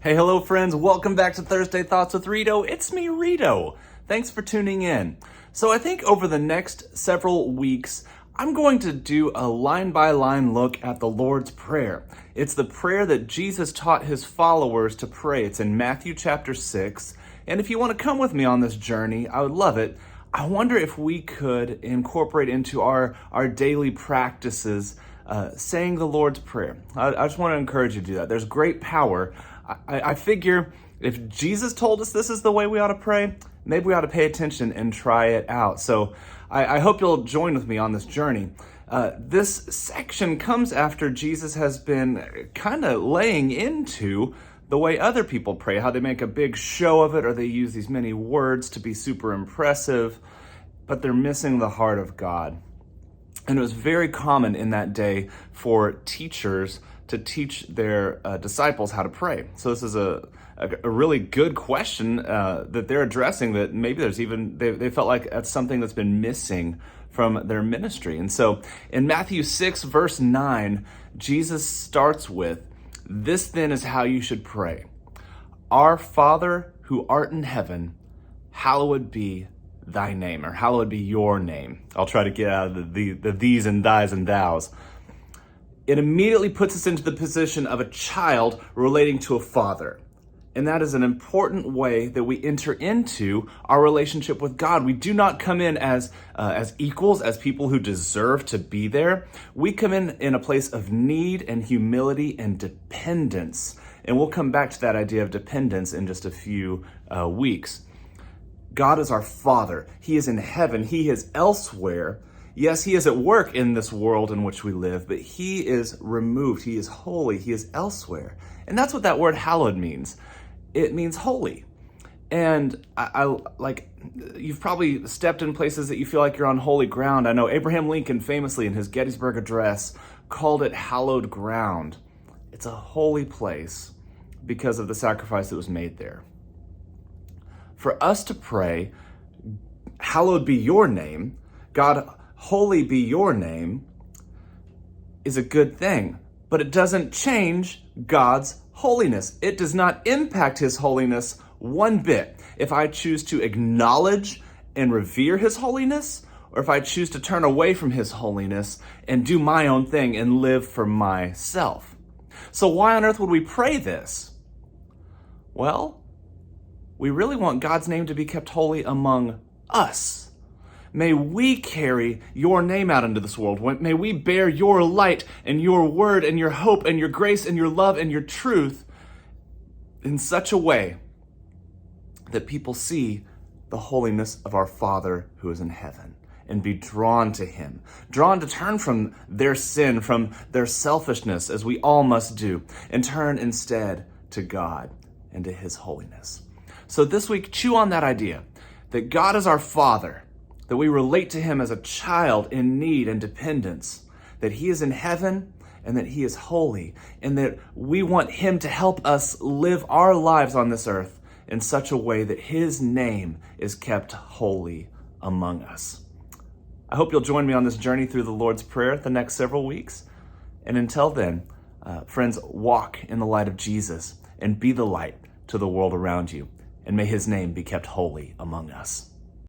Hey, hello friends. Welcome back to Thursday Thoughts with Rito. It's me, Rito. Thanks for tuning in. So I think over the next several weeks, I'm going to do a line-by-line look at the Lord's Prayer. It's the prayer that Jesus taught his followers to pray. It's in Matthew chapter 6. And if you want to come with me on this journey, I would love it. I wonder if we could incorporate into our daily practices saying the Lord's Prayer. I just want to encourage you to do that. There's great power. I figure if Jesus told us this is the way we ought to pray, maybe we ought to pay attention and try it out. So I hope you'll join with me on this journey. This section comes after Jesus has been kind of laying into the way other people pray, how they make a big show of it, or they use these many words to be super impressive, but they're missing the heart of God. And it was very common in that day for teachers to teach their disciples how to pray. So this is a really good question that they're addressing, that maybe there's even, they felt like that's something that's been missing from their ministry. And so in Matthew 6, verse 9, Jesus starts with, "This then is how you should pray. Our Father who art in heaven, hallowed be thy name," or hallowed be your name. I'll try to get out of the these and thys and thous. It immediately puts us into the position of a child relating to a father. And that is an important way that we enter into our relationship with God. We do not come in as equals, as people who deserve to be there. We come in a place of need and humility and dependence. And we'll come back to that idea of dependence in just a few weeks. God is our Father. He is in heaven. He is elsewhere. Yes, he is at work in this world in which we live, but he is removed. He is holy. He is elsewhere. And that's what that word hallowed means. It means holy. And I like, you've probably stepped in places that you feel like you're on holy ground. I know Abraham Lincoln famously in his Gettysburg Address called it hallowed ground. It's a holy place because of the sacrifice that was made there. For us to pray, hallowed be your name, God, holy be your name, is a good thing, but it doesn't change God's holiness. It does not impact his holiness one bit. If I choose to acknowledge and revere his holiness, or if I choose to turn away from his holiness and do my own thing and live for myself. So why on earth would we pray this? Well, we really want God's name to be kept holy among us. May we carry your name out into this world. May we bear your light and your word and your hope and your grace and your love and your truth in such a way that people see the holiness of our Father who is in heaven and be drawn to him, drawn to turn from their sin, from their selfishness, as we all must do, and turn instead to God and to his holiness. So this week, chew on that idea that God is our Father, that we relate to him as a child in need and dependence, that he is in heaven and that he is holy, and that we want him to help us live our lives on this earth in such a way that his name is kept holy among us. I hope you'll join me on this journey through the Lord's Prayer the next several weeks. And until then, friends, walk in the light of Jesus and be the light to the world around you. And may his name be kept holy among us.